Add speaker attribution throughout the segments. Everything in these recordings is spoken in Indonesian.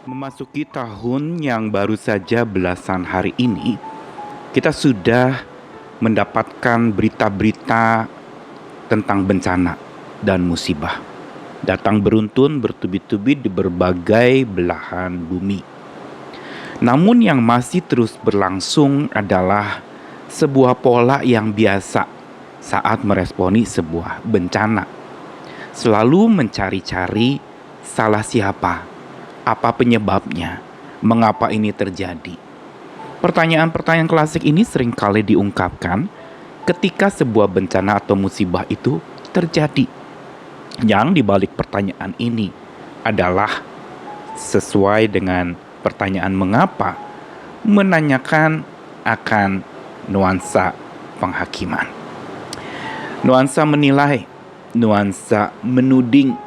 Speaker 1: Memasuki tahun yang baru saja belasan hari ini, kita sudah mendapatkan berita-berita tentang bencana dan musibah. Datang beruntun bertubi-tubi di berbagai belahan bumi. Namun yang masih terus berlangsung adalah sebuah pola yang biasa saat meresponi sebuah bencana. Selalu mencari-cari salah siapa. Apa penyebabnya? Mengapa ini terjadi? Pertanyaan-pertanyaan klasik ini seringkali diungkapkan ketika sebuah bencana atau musibah itu terjadi. Yang dibalik pertanyaan ini adalah sesuai dengan pertanyaan mengapa, menanyakan akan nuansa penghakiman. Nuansa menilai, nuansa menuding,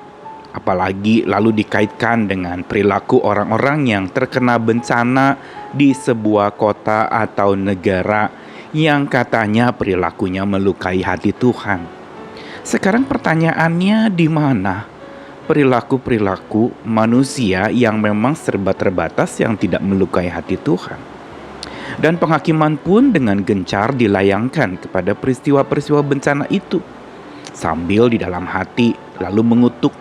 Speaker 1: apalagi lalu dikaitkan dengan perilaku orang-orang yang terkena bencana di sebuah kota atau negara yang katanya perilakunya melukai hati Tuhan. Sekarang pertanyaannya, di mana perilaku-perilaku manusia yang memang serba terbatas yang tidak melukai hati Tuhan? Dan penghakiman pun dengan gencar dilayangkan kepada peristiwa-peristiwa bencana itu, sambil di dalam hati lalu mengutuk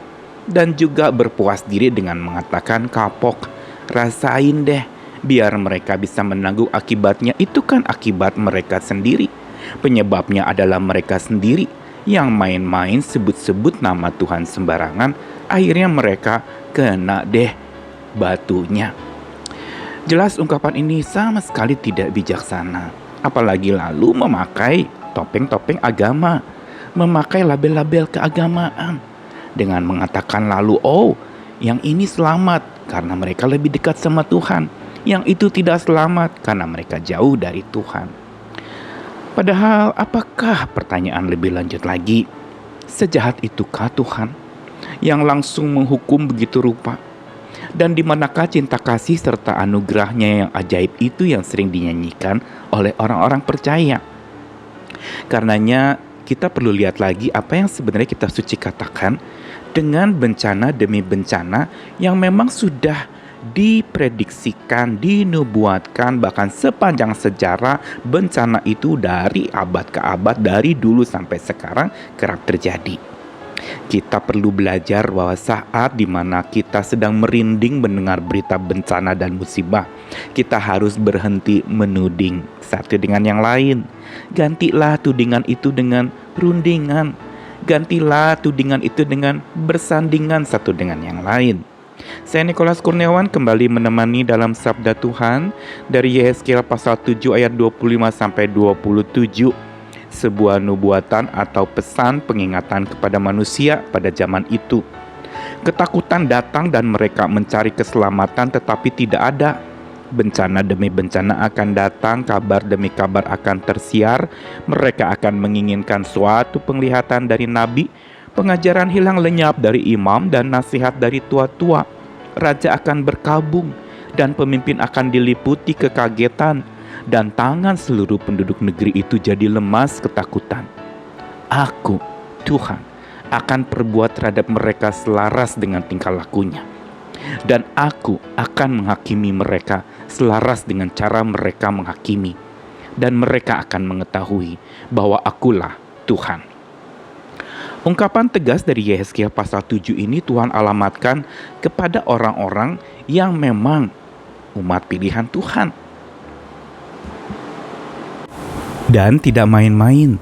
Speaker 1: dan juga berpuas diri dengan mengatakan, kapok, rasain deh, biar mereka bisa menanggung akibatnya. Itu kan akibat mereka sendiri. Penyebabnya adalah mereka sendiri yang main-main sebut-sebut nama Tuhan sembarangan. Akhirnya mereka kena deh batunya. Jelas ungkapan ini sama sekali tidak bijaksana. Apalagi lalu memakai topeng-topeng agama, memakai label-label keagamaan, dengan mengatakan lalu, oh, yang ini selamat karena mereka lebih dekat sama Tuhan, yang itu tidak selamat karena mereka jauh dari Tuhan. Padahal apakah, pertanyaan lebih lanjut lagi, sejahat itukah Tuhan yang langsung menghukum begitu rupa? Dan di manakah cinta kasih serta anugerahnya yang ajaib itu yang sering dinyanyikan oleh orang-orang percaya? Karenanya kita perlu lihat lagi apa yang sebenarnya kitab suci katakan dengan bencana demi bencana yang memang sudah diprediksikan, dinubuatkan, bahkan sepanjang sejarah bencana itu dari abad ke abad, dari dulu sampai sekarang kerap terjadi. Kita perlu belajar bahwa saat dimana kita sedang merinding mendengar berita bencana dan musibah, kita harus berhenti menuding satu dengan yang lain. Gantilah tudingan itu dengan rundingan. Gantilah tudingan itu dengan bersandingan satu dengan yang lain. Saya Nikolas Kurniawan kembali menemani dalam Sabda Tuhan dari Yehezkiel pasal 7 ayat 25 sampai 27. Sebuah nubuatan atau pesan pengingatan kepada manusia pada zaman itu. Ketakutan datang dan mereka mencari keselamatan tetapi tidak ada. Bencana demi bencana akan datang, kabar demi kabar akan tersiar. Mereka akan menginginkan suatu penglihatan dari nabi, pengajaran hilang lenyap dari imam, dan nasihat dari tua-tua. Raja akan berkabung, dan pemimpin akan diliputi kekagetan, dan tangan seluruh penduduk negeri itu jadi lemas ketakutan. Aku, Tuhan, akan perbuat terhadap mereka selaras dengan tingkah lakunya. Dan aku akan menghakimi mereka selaras dengan cara mereka menghakimi. Dan mereka akan mengetahui bahwa akulah Tuhan. Ungkapan tegas dari Yehezkiel pasal 7 ini Tuhan alamatkan kepada orang-orang yang memang umat pilihan Tuhan. Dan tidak main-main,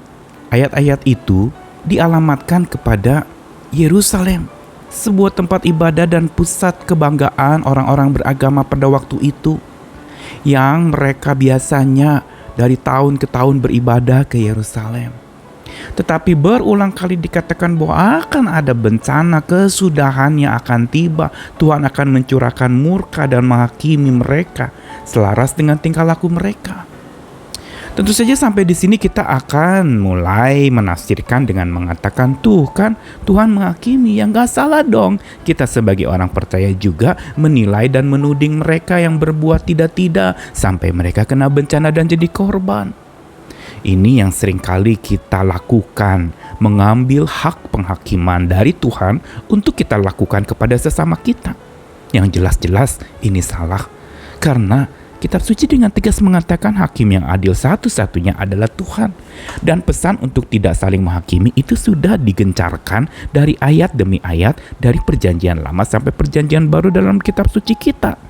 Speaker 1: ayat-ayat itu dialamatkan kepada Yerusalem, sebuah tempat ibadah dan pusat kebanggaan orang-orang beragama pada waktu itu, yang mereka biasanya dari tahun ke tahun beribadah ke Yerusalem. Tetapi berulang kali dikatakan bahwa akan ada bencana, kesudahan yang akan tiba. Tuhan akan mencurahkan murka dan menghakimi mereka selaras dengan tingkah laku mereka. Tentu saja sampai di sini kita akan mulai menafsirkan dengan mengatakan, tuh kan Tuhan menghakimi, yang gak salah dong. Kita sebagai orang percaya juga menilai dan menuding mereka yang berbuat tidak-tidak sampai mereka kena bencana dan jadi korban. Ini yang seringkali kita lakukan, mengambil hak penghakiman dari Tuhan untuk kita lakukan kepada sesama kita. Yang jelas-jelas ini salah. Karena Kitab suci dengan tegas mengatakan hakim yang adil satu-satunya adalah Tuhan. Dan pesan untuk tidak saling menghakimi itu sudah digencarkan dari ayat demi ayat, dari perjanjian lama sampai perjanjian baru dalam kitab suci kita.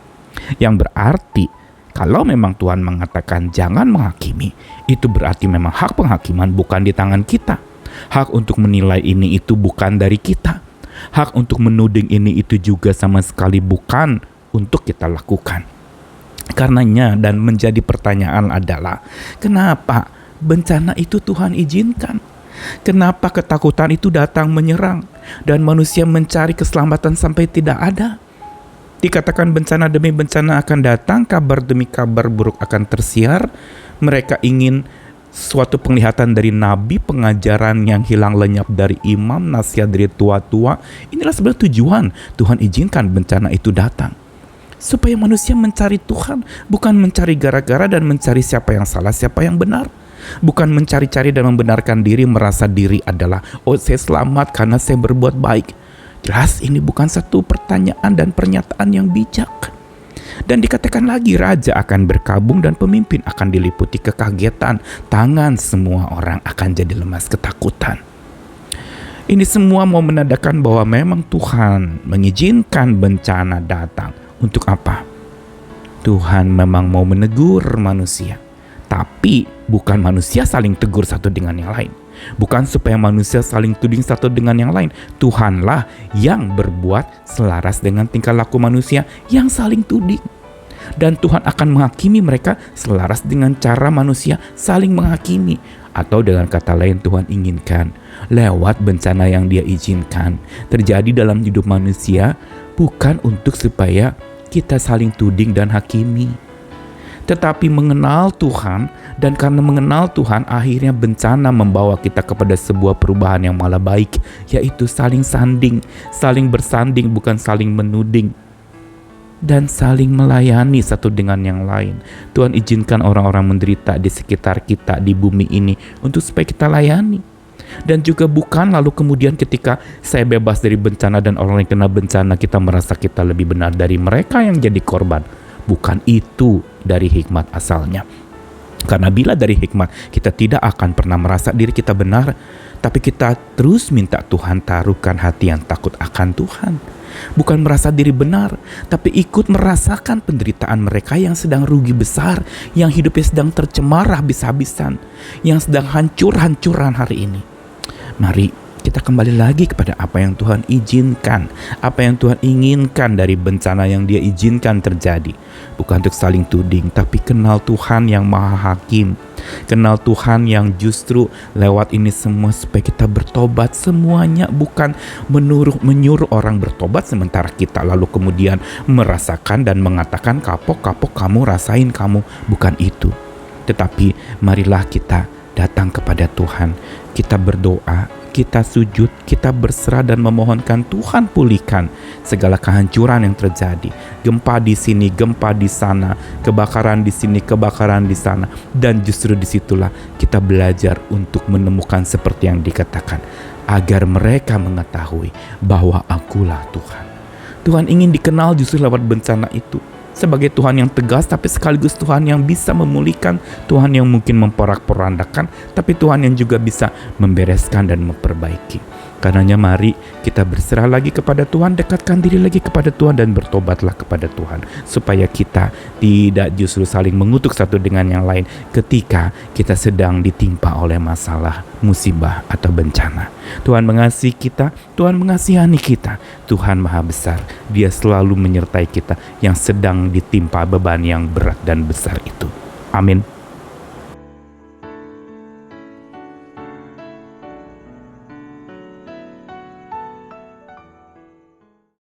Speaker 1: Yang berarti kalau memang Tuhan mengatakan jangan menghakimi, itu berarti memang hak penghakiman bukan di tangan kita. Hak untuk menilai ini itu bukan dari kita. Hak untuk menuding ini itu juga sama sekali bukan untuk kita lakukan. Karenanya dan menjadi pertanyaan adalah, kenapa bencana itu Tuhan izinkan? Kenapa ketakutan itu datang menyerang dan manusia mencari keselamatan sampai tidak ada? Dikatakan bencana demi bencana akan datang, kabar demi kabar buruk akan tersiar. Mereka ingin suatu penglihatan dari nabi, pengajaran yang hilang lenyap dari imam, nasihat dari tua-tua. Inilah sebenarnya tujuan Tuhan izinkan bencana itu datang. Supaya manusia mencari Tuhan, bukan mencari gara-gara dan mencari siapa yang salah, siapa yang benar. Bukan mencari-cari dan membenarkan diri, merasa diri adalah, oh saya selamat karena saya berbuat baik. Jelas ini bukan satu pertanyaan dan pernyataan yang bijak. Dan dikatakan lagi, raja akan berkabung dan pemimpin akan diliputi kekagetan. Tangan semua orang akan jadi lemas ketakutan. Ini semua mau menandakan bahwa memang Tuhan mengizinkan bencana datang. Untuk apa? Tuhan memang mau menegur manusia. Tapi bukan manusia saling tegur satu dengan yang lain. Bukan supaya manusia saling tuding satu dengan yang lain. Tuhanlah yang berbuat selaras dengan tingkah laku manusia yang saling tuding. Dan Tuhan akan menghakimi mereka selaras dengan cara manusia saling menghakimi. Atau dengan kata lain, Tuhan inginkan lewat bencana yang Dia izinkan terjadi dalam hidup manusia, bukan untuk supaya kita saling tuding dan hakimi, tetapi mengenal Tuhan. Dan karena mengenal Tuhan, akhirnya bencana membawa kita kepada sebuah perubahan yang malah baik, yaitu saling sanding, saling bersanding, bukan saling menuding, dan saling melayani satu dengan yang lain. Tuhan izinkan orang-orang menderita di sekitar kita di bumi ini untuk supaya kita layani. Dan juga bukan lalu kemudian ketika saya bebas dari bencana dan orang yang kena bencana, kita merasa kita lebih benar dari mereka yang jadi korban. Bukan itu dari hikmat asalnya. Karena bila dari hikmat, kita tidak akan pernah merasa diri kita benar, tapi kita terus minta Tuhan taruhkan hati yang takut akan Tuhan. Bukan merasa diri benar, tapi ikut merasakan penderitaan mereka yang sedang rugi besar, yang hidupnya sedang tercemar habis-habisan, yang sedang hancur-hancuran hari ini. Mari kita kembali lagi kepada apa yang Tuhan izinkan, apa yang Tuhan inginkan dari bencana yang Dia izinkan terjadi. Bukan untuk saling tuding, tapi kenal Tuhan yang Maha Hakim. Kenal Tuhan yang justru lewat ini semua supaya kita bertobat semuanya. Bukan menyuruh orang bertobat sementara kita lalu kemudian merasakan dan mengatakan kapok kamu rasain kamu. Bukan itu. Tetapi marilah kita datang kepada Tuhan. Kita berdoa, kita sujud, kita berserah dan memohonkan Tuhan pulihkan segala kehancuran yang terjadi. Gempa di sini, gempa di sana, kebakaran di sini, kebakaran di sana. Dan justru disitulah kita belajar untuk menemukan seperti yang dikatakan. Agar mereka mengetahui bahwa akulah Tuhan. Tuhan ingin dikenal justru lewat bencana itu. Sebagai Tuhan yang tegas tapi sekaligus Tuhan yang bisa memulihkan, Tuhan yang mungkin memporak-porandakan, tapi Tuhan yang juga bisa membereskan dan memperbaiki. Karenanya mari kita berserah lagi kepada Tuhan, dekatkan diri lagi kepada Tuhan dan bertobatlah kepada Tuhan. Supaya kita tidak justru saling mengutuk satu dengan yang lain ketika kita sedang ditimpa oleh masalah, musibah atau bencana. Tuhan mengasihi kita, Tuhan mengasihani kita. Tuhan Maha Besar, Dia selalu menyertai kita yang sedang ditimpa beban yang berat dan besar itu. Amin.